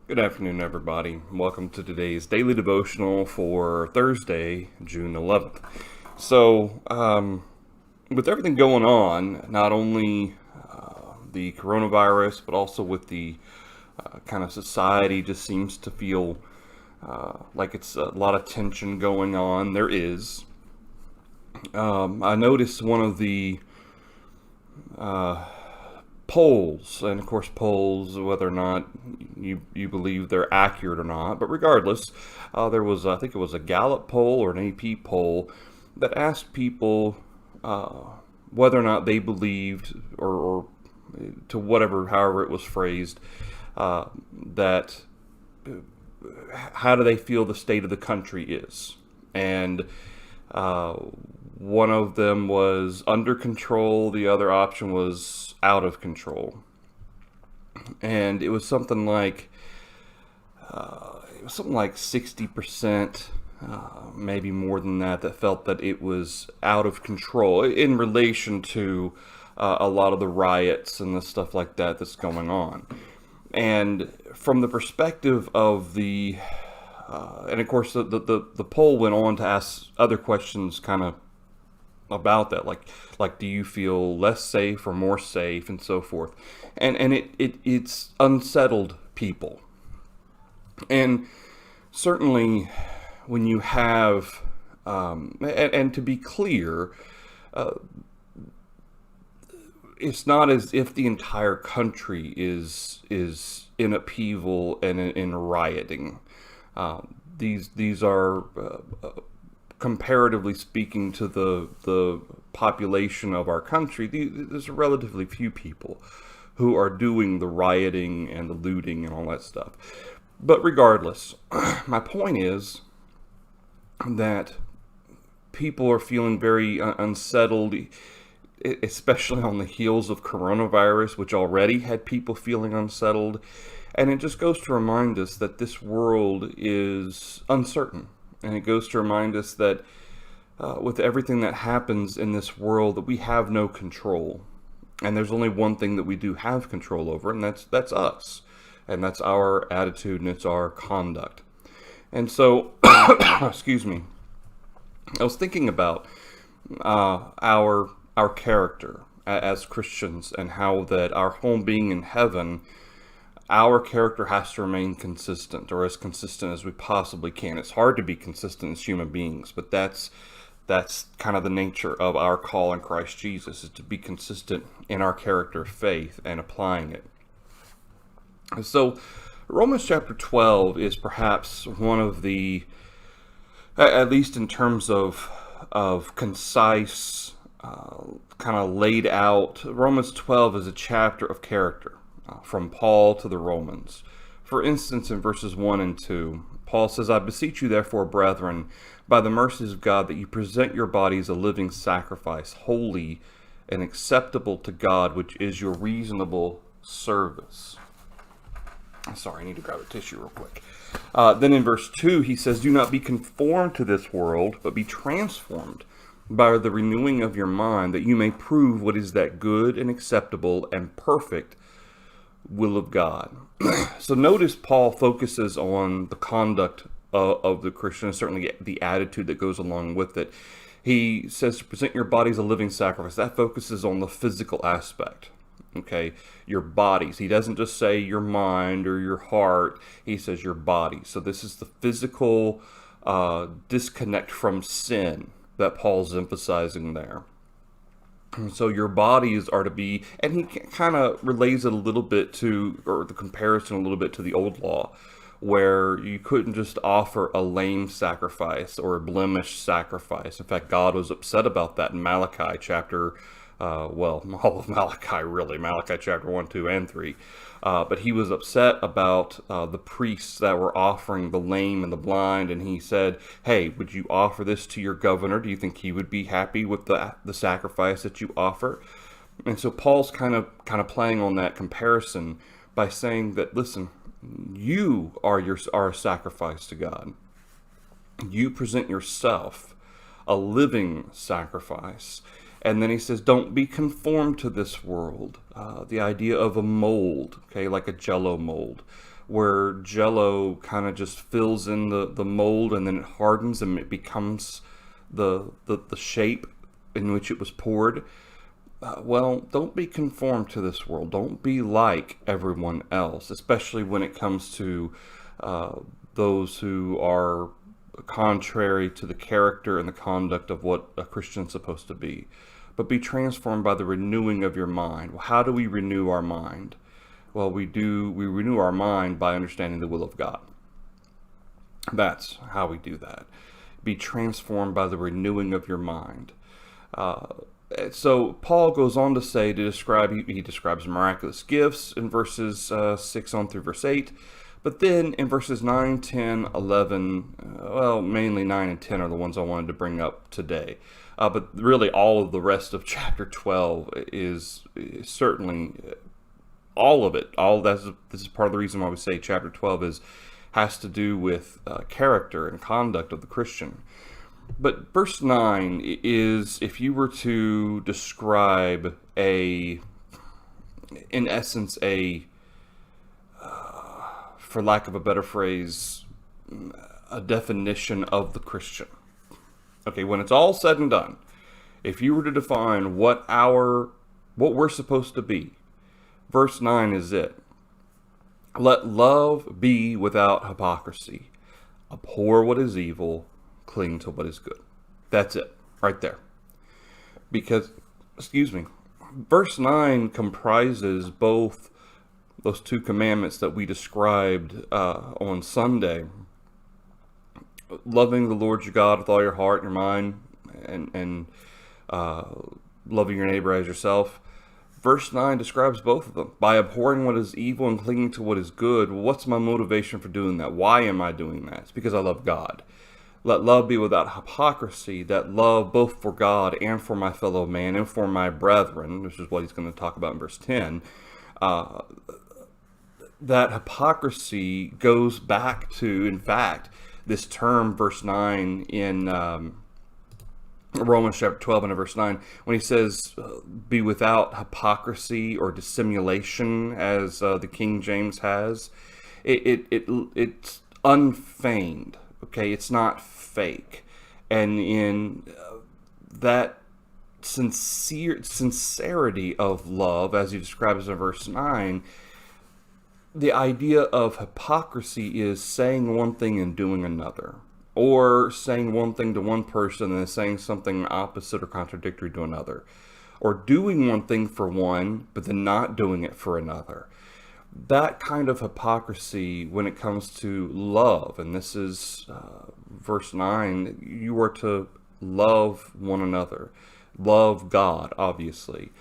Good afternoon, everybody. Welcome to today's daily devotional for Thursday, June 11th. With everything going on, not only the coronavirus, but also with the kind of society just seems to feel like it's a lot of tension going on. There is. I noticed one of the polls, and of course polls, whether or not you believe they're accurate or not, but regardless, there was, I think it was a Gallup poll or an AP poll that asked people whether or not they believed, or to whatever, however it was phrased, that how do they feel the state of the country is. And one of them was under control, the other option was out of control. And it was something like 60%, maybe more than that, that felt that it was out of control in relation to a lot of the riots and the stuff like that that's going on. And from the perspective of and of course the poll went on to ask other questions kind of about that, like do you feel less safe or more safe, and so forth. And it's unsettled people. And certainly when you have and to be clear, it's not as if the entire country is in upheaval and in rioting. These are comparatively speaking to the population of our country, there's relatively few people who are doing the rioting and the looting and all that stuff. But regardless, my point is that people are feeling very unsettled, especially on the heels of coronavirus, which already had people feeling unsettled. And it just goes to remind us that this world is uncertain. And it goes to remind us that with everything that happens in this world, that we have no control. And there's only one thing that we do have control over, and that's us. And that's our attitude, and it's our conduct. And so, excuse me, I was thinking about our character as Christians, and how that our home being in heaven, our character has to remain consistent, or as consistent as we possibly can. It's hard to be consistent as human beings, but that's kind of the nature of our call in Christ Jesus, is to be consistent in our character of faith and applying it. So Romans chapter 12 is perhaps one of the, at least in terms of concise, kind of laid out, Romans 12 is a chapter of character. From Paul to the Romans. For instance, in verses 1 and 2, Paul says, I beseech you therefore, brethren, by the mercies of God, that you present your bodies a living sacrifice, holy and acceptable to God, which is your reasonable service. Sorry, I need to grab a tissue real quick. Then in verse 2, he says, do not be conformed to this world, but be transformed by the renewing of your mind, that you may prove what is that good and acceptable and perfect will of God. So notice Paul focuses on the conduct of the Christian, and certainly the attitude that goes along with it. He says to present your bodies a living sacrifice. That focuses on the physical aspect. Okay, your bodies. He doesn't just say your mind or your heart. He says your body. So this is the physical disconnect from sin that Paul's emphasizing there. So your bodies are to be, and he kind of relays it a little bit to, or the comparison a little bit to the old law, where you couldn't just offer a lame sacrifice or a blemished sacrifice. In fact, God was upset about that in Malachi chapter, all of Malachi really, Malachi chapter 1, 2, and 3. But he was upset about the priests that were offering the lame and the blind, and he said, hey, would you offer this to your governor? Do you think he would be happy with the sacrifice that you offer? And so Paul's kind of playing on that comparison by saying that, listen, you are a sacrifice to God. You present yourself a living sacrifice. And then he says, don't be conformed to this world. The idea of a mold, okay, like a Jello mold, where Jello kind of just fills in the mold and then it hardens and it becomes the shape in which it was poured. Well, don't be conformed to this world. Don't be like everyone else, especially when it comes to those who are contrary to the character and the conduct of what a Christian is supposed to be. But be transformed by the renewing of your mind. Well, how do we renew our mind? Well, we renew our mind by understanding the will of God. That's how we do that. Be transformed by the renewing of your mind. So Paul goes on to say, he describes miraculous gifts in verses 6 on through verse 8. But then in verses 9, 10, 11, well, mainly 9 and 10 are the ones I wanted to bring up today. But really all of the rest of chapter 12 is certainly all of it. This is part of the reason why we say chapter 12 has to do with character and conduct of the Christian. But verse 9 is, if you were to describe in essence, for lack of a better phrase, a definition of the Christian. Okay, when it's all said and done, if you were to define what we're supposed to be, verse 9 is it. Let love be without hypocrisy. Abhor what is evil, cling to what is good. That's it, right there. Because, verse 9 comprises both those two commandments that we described on Sunday. Loving the Lord your God with all your heart and your mind, and loving your neighbor as yourself. Verse 9 describes both of them. By abhorring what is evil and clinging to what is good, well, what's my motivation for doing that? Why am I doing that? It's because I love God. Let love be without hypocrisy, that love both for God and for my fellow man and for my brethren, which is what he's going to talk about in verse 10. That hypocrisy goes back to, in fact, this term, verse 9 in Romans chapter 12 and verse 9, when he says, be without hypocrisy or dissimulation, as the King James has. It's unfeigned, okay? It's not fake. And in that sincerity of love, as he describes in verse 9, the idea of hypocrisy is saying one thing and doing another, or saying one thing to one person and then saying something opposite or contradictory to another, or doing one thing for one but then not doing it for another. That kind of hypocrisy when it comes to love, and this is verse 9, you are to love one another, love God, obviously.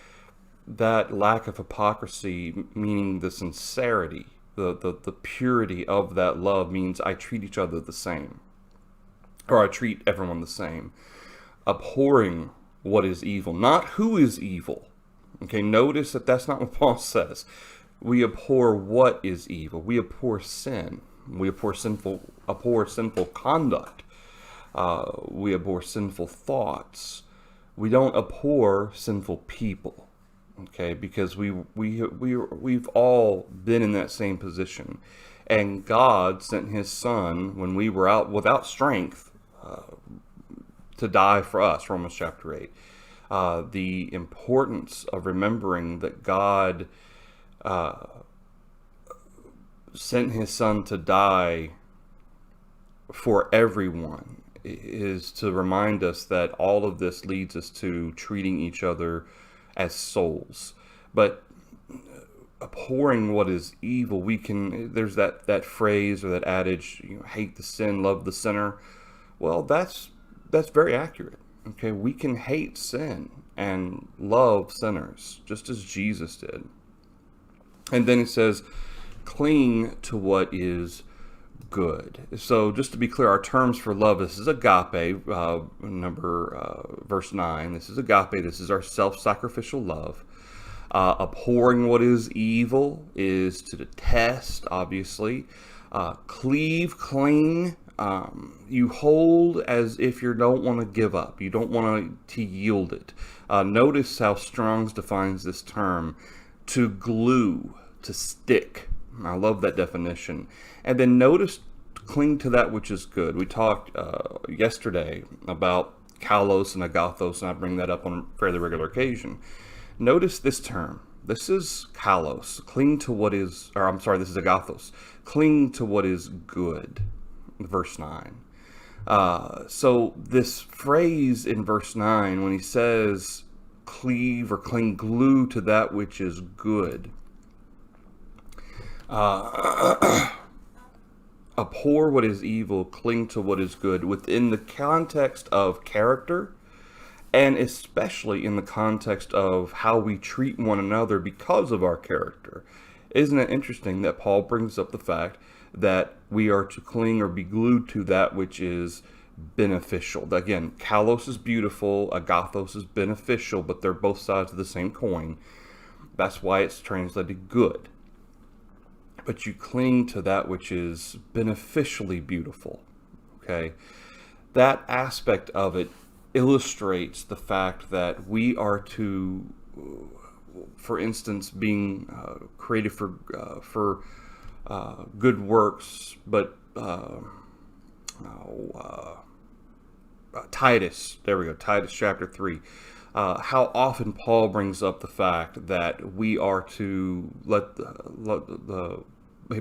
That lack of hypocrisy, meaning the sincerity, the purity of that love, means I treat each other the same, or I treat everyone the same. Abhorring what is evil, not who is evil. Okay, notice that that's not what Paul says. We abhor what is evil. We abhor sin. We abhor sinful conduct. We abhor sinful thoughts. We don't abhor sinful people. Okay, because we've all been in that same position, and God sent His Son when we were out without strength to die for us. Romans chapter 8. The importance of remembering that God sent His Son to die for everyone is to remind us that all of this leads us to treating each other as souls. But abhorring what is evil, there's that phrase or that adage, hate the sin, love the sinner. Well, that's very accurate. Okay, we can hate sin and love sinners, just as Jesus did. And then it says, cling to what is good. So just to be clear, our terms for love, this is agape, verse 9. This is agape. This is our self-sacrificial love. Abhorring what is evil is to detest, obviously. Cleave, cling. You hold as if you don't want to give up. You don't want to yield it. Notice how Strong's defines this term: to glue, to stick. I love that definition. And then notice, cling to that which is good. We talked yesterday about kalos and agathos, and I bring that up on a fairly regular occasion. Notice this term. This is kalos. Cling to what is, or I'm sorry, this is agathos. Cling to what is good. Verse 9. So this phrase in verse 9, when he says cleave or cling, glue to that which is good, abhor what is evil, cling to what is good, within the context of character, and especially in the context of how we treat one another because of our character. Isn't it interesting that Paul brings up the fact that we are to cling or be glued to that which is beneficial? Again, kalos is beautiful, agathos is beneficial, but they're both sides of the same coin. That's why it's translated good. But you cling to that which is beneficially beautiful. Okay? That aspect of it illustrates the fact that we are to, for instance, being created for good works, but Titus, there we go, Titus chapter 3. How often Paul brings up the fact that we are to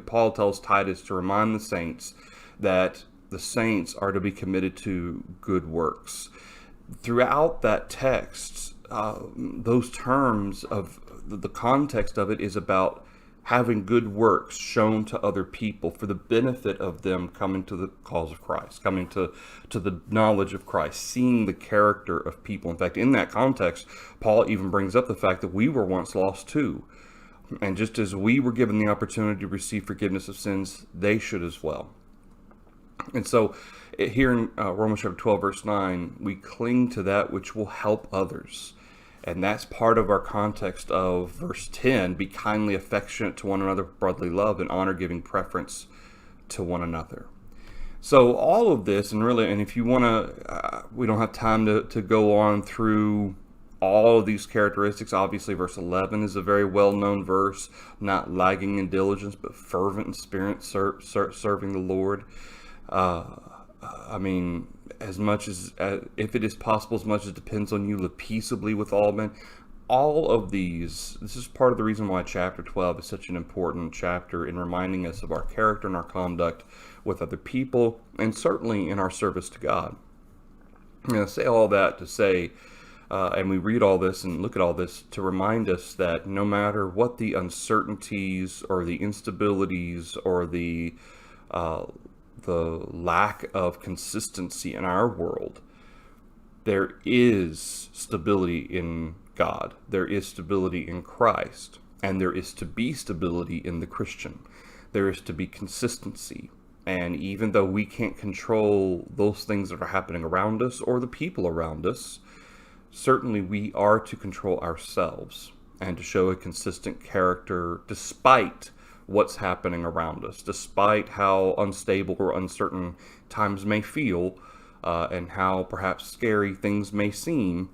Paul tells Titus to remind the saints that the saints are to be committed to good works. Throughout that text, those terms of the context of it is about having good works shown to other people for the benefit of them coming to the cause of Christ, coming to the knowledge of Christ, seeing the character of people. In fact, in that context, Paul even brings up the fact that we were once lost too. And just as we were given the opportunity to receive forgiveness of sins, they should as well. And so here in Romans chapter 12, verse 9, we cling to that which will help others. And that's part of our context of verse 10, be kindly affectionate to one another, brotherly love, and honor, giving preference to one another. So all of this, and if you want to, we don't have time to go on through all of these characteristics. Obviously, verse 11 is a very well-known verse, not lagging in diligence, but fervent in spirit, serving the Lord. As much as, if it is possible, as much as depends on you, live peaceably with all men. All of these, this is part of the reason why chapter 12 is such an important chapter in reminding us of our character and our conduct with other people, and certainly in our service to God. I say all that to say, and we read all this and look at all this to remind us that no matter what the uncertainties or the instabilities or the lack of consistency in our world, there is stability in God. There is stability in Christ. And there is to be stability in the Christian. There is to be consistency. And even though we can't control those things that are happening around us or the people around us, certainly we are to control ourselves and to show a consistent character despite what's happening around us, despite how unstable or uncertain times may feel, and how perhaps scary things may seem.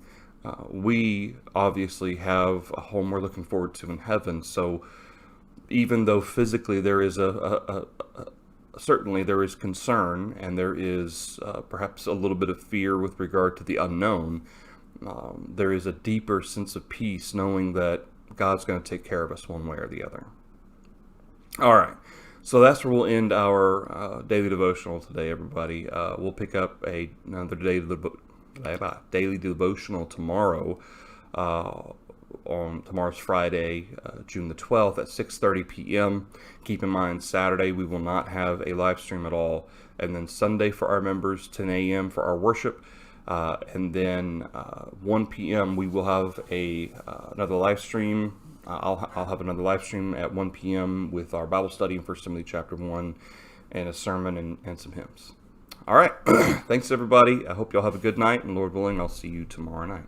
We obviously have a home we're looking forward to in heaven. So even though physically there is certainly there is concern, and there is perhaps a little bit of fear with regard to the unknown, there is a deeper sense of peace knowing that God's going to take care of us one way or the other. All right, so that's where we'll end our daily devotional today, everybody. We'll pick up another daily devotional tomorrow. On tomorrow's Friday, June the 12th at 6:30 p.m. Keep in mind, Saturday we will not have a live stream at all, and then Sunday for our members, 10 a.m. for our worship, and then 1 p.m. we will have another live stream. I'll have another live stream at 1 p.m. with our Bible study in 1 Timothy chapter 1, and a sermon and some hymns. All right, thanks everybody. I hope y'all have a good night, and Lord willing, I'll see you tomorrow night.